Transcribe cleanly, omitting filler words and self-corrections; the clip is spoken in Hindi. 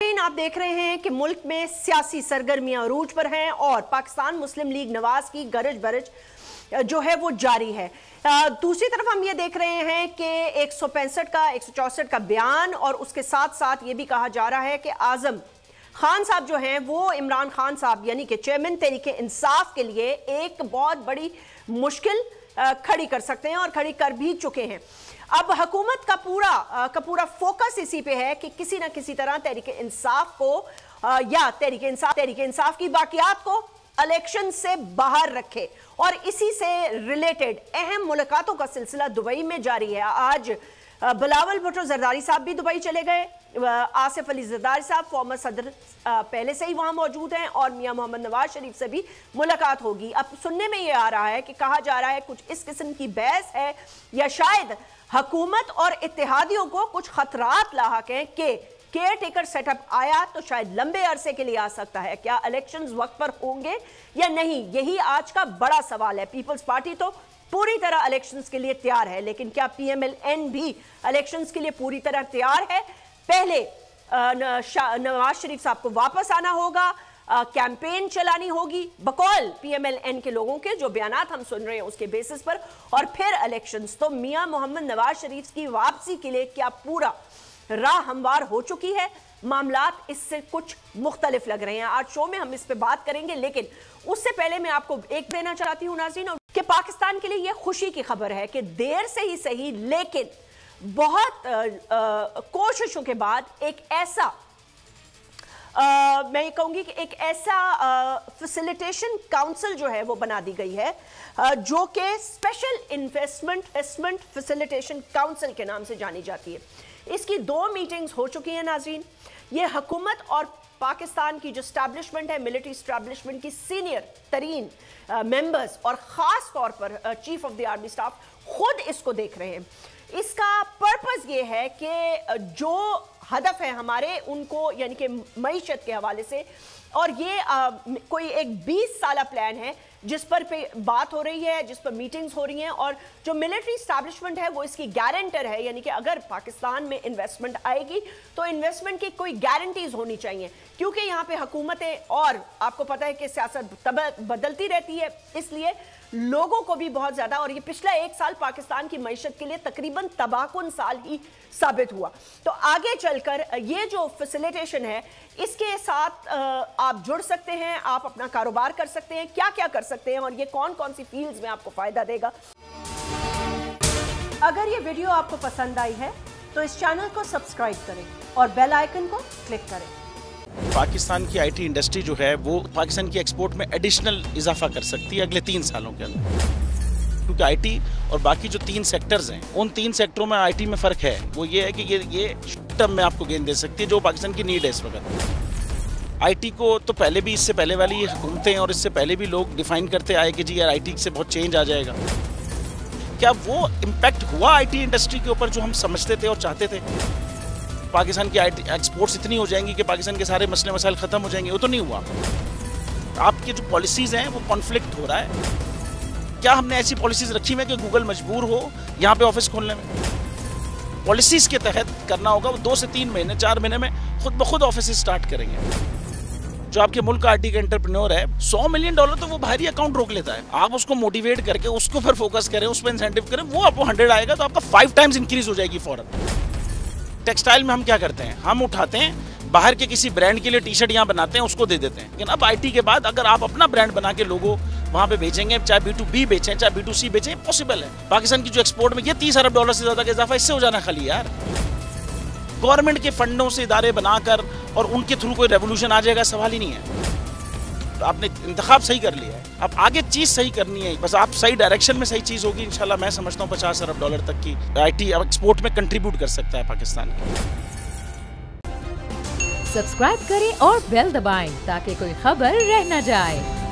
आप देख रहे हैं कि मुल्क में सियासी सरगर्मियां अरूज पर हैं और पाकिस्तान मुस्लिम लीग नवाज की गरज बरज जो है वो जारी है। दूसरी तरफ हम ये देख रहे हैं कि 164 का बयान और उसके साथ साथ ये भी कहा जा रहा है कि आजम खान साहब जो हैं वो इमरान खान साहब यानी कि चेयरमैन तहरीक इंसाफ के लिए एक बहुत बड़ी मुश्किल खड़ी कर सकते हैं और खड़ी कर भी चुके हैं। अब हुकूमत का पूरा फोकस इसी पे है कि किसी ना किसी तरह तहरीक इंसाफ को या तहरीक इंसाफ की बाकियात को इलेक्शन से बाहर रखे और इसी से रिलेटेड अहम मुलाकातों का सिलसिला दुबई में जारी है। आज बिलावल भुट्टो जरदारी साहब भी दुबई चले गए, आसिफ अली जरदारी साहब फॉर्मर सदर पहले से ही वहां मौजूद हैं और मियां मोहम्मद नवाज शरीफ से भी मुलाकात होगी। अब सुनने में ये आ रहा है कि कहा जा रहा है कुछ इस किस्म की बहस है या शायद हुकूमत और इत्तेहादियों को कुछ खतरात लाहक हैं कि केयर टेकर सेटअप आया तो शायद लंबे अरसे के लिए आ सकता है। क्या इलेक्शंस वक्त पर होंगे या नहीं, यही आज का बड़ा सवाल है। पीपल्स पार्टी तो पूरी तरह इलेक्शंस के लिए तैयार है, लेकिन क्या पीएमएलएन भी इलेक्शंस के लिए पूरी तरह तैयार है? पहले नवाज शरीफ साहब को वापस आना होगा, कैंपेन चलानी होगी बकौल पीएमएलएन के लोगों के जो बयानात हम सुन रहे हैं उसके बेसिस पर, और फिर इलेक्शंस। तो मियां मोहम्मद नवाज शरीफ की वापसी के लिए क्या पूरा राह हमवार हो चुकी है? मामलात इससे कुछ मुख्तलिफ लग रहे हैं। आज शो में हम इस पे बात करेंगे, लेकिन उससे पहले मैं आपको एक देना चाहती हूं नाज़रीन कि पाकिस्तान के लिए यह खुशी की खबर है कि देर से ही सही लेकिन बहुत कोशिशों के बाद एक ऐसा मैं कहूंगी कि एक ऐसा फैसिलिटेशन काउंसिल जो है वो बना दी गई है जो कि स्पेशल इन्वेस्टमेंट फैसिलिटेशन काउंसिल के नाम से जानी जाती है। इसकी 2 मीटिंग्स हो चुकी हैं नाज़रीन। ये हुकूमत और पाकिस्तान की जो स्टैब्लिशमेंट है, मिलिट्री स्टैब्लिशमेंट की सीनियर तरीन मेंबर्स और ख़ास तौर पर chief of the army staff खुद इसको देख रहे हैं। इसका पर्पस ये है कि जो हदफ है हमारे उनको यानी कि मईशत के हवाले से, और ये कोई एक 20 साला प्लान है जिस पर बात हो रही है, जिस पर मीटिंग्स हो रही हैं, और जो मिलिट्री स्टैब्लिशमेंट है वो इसकी गारंटर है। यानी कि अगर पाकिस्तान में इन्वेस्टमेंट आएगी तो इन्वेस्टमेंट की कोई गारंटीज होनी चाहिए, क्योंकि यहाँ पे हुकूमतें, और आपको पता है कि सियासत बदलती रहती है, इसलिए लोगों को भी बहुत ज्यादा, और ये पिछला 1 साल पाकिस्तान की मईशत के लिए तकरीबन तबाहकुन साल ही साबित हुआ। तो आगे चलकर ये जो फैसिलिटेशन है इसके साथ आप जुड़ सकते हैं, आप अपना कारोबार कर सकते हैं, क्या क्या कर सकते हैं और ये कौन कौन सी फील्ड्स में आपको फायदा देगा। अगर ये वीडियो आपको पसंद आई है तो इस चैनल को सब्सक्राइब करें और बेल आइकन को क्लिक करें। पाकिस्तान की आईटी इंडस्ट्री जो है वो पाकिस्तान की एक्सपोर्ट में एडिशनल इजाफा कर सकती है अगले 3 सालों के अंदर, क्योंकि आईटी और बाकी जो 3 सेक्टर्स हैं उन 3 सेक्टरों में आईटी में फ़र्क है। वो ये है कि ये टर्म में आपको गेन दे सकती है जो पाकिस्तान की नीड है इस वक्त। आईटी को तो पहले भी, इससे पहले वाली हुकूमतें और इससे पहले भी लोग डिफाइन करते आए कि जी यार आईटी से बहुत चेंज आ जाएगा। क्या वो इम्पैक्ट हुआ आईटी इंडस्ट्री के ऊपर जो हम समझते थे और चाहते थे? पाकिस्तान की आईटी एक्सपोर्ट्स इतनी हो जाएंगी कि पाकिस्तान के सारे मसले मसाइल ख़त्म हो जाएंगे? वो तो नहीं हुआ। आपकी जो पॉलिसीज़ हैं वो कॉन्फ्लिक्ट हो रहा है। क्या हमने ऐसी पॉलिसीज़ रखी हुई है कि गूगल मजबूर हो यहाँ पे ऑफिस खोलने में? पॉलिसीज़ के तहत करना होगा। वो 2 से 3 महीने 4 महीने में खुद ब खुद ऑफिस स्टार्ट करेंगे। जो आपके मुल्क का आईटी का एंटरप्रेन्योर है, $100 मिलियन तो वो बाहरी अकाउंट रोक लेता है। आप उसको मोटिवेट करके उसको पर फोकस करें, उस पर इंसेंटिव करें, वो आपको 100 आएगा तो आपका 5 टाइम्स इंक्रीज हो जाएगी फौरन। टेक्सटाइल में हम क्या करते हैं, हम उठाते हैं बाहर के किसी ब्रांड के लिए टी-शर्ट यहाँ बनाते हैं, उसको दे देते हैं। लेकिन अब आईटी के बाद अगर आप अपना ब्रांड बना के लोगो वहाँ पे बेचेंगे, चाहे B2B बेचें चाहे B2C बेचें, पॉसिबल है। पाकिस्तान की जो एक्सपोर्ट में ये $30 अरब से ज़्यादा का इजाफा इससे हो जाना खाली यार। गवर्नमेंट के फंडों से इदारे बनाकर और उनके थ्रू कोई रेवोल्यूशन आ जाएगा, सवाल ही नहीं है। तो आपने इंतखाब सही कर लिया है, अब आगे चीज़ सही करनी है, बस आप सही डायरेक्शन में सही चीज़ होगी इंशाल्लाह। मैं समझता हूँ $50 अरब तक की आईटी अब एक्सपोर्ट में कंट्रीब्यूट कर सकता है पाकिस्तान। सब्सक्राइब करें और बेल दबाएं ताकि कोई खबर रह न जाए।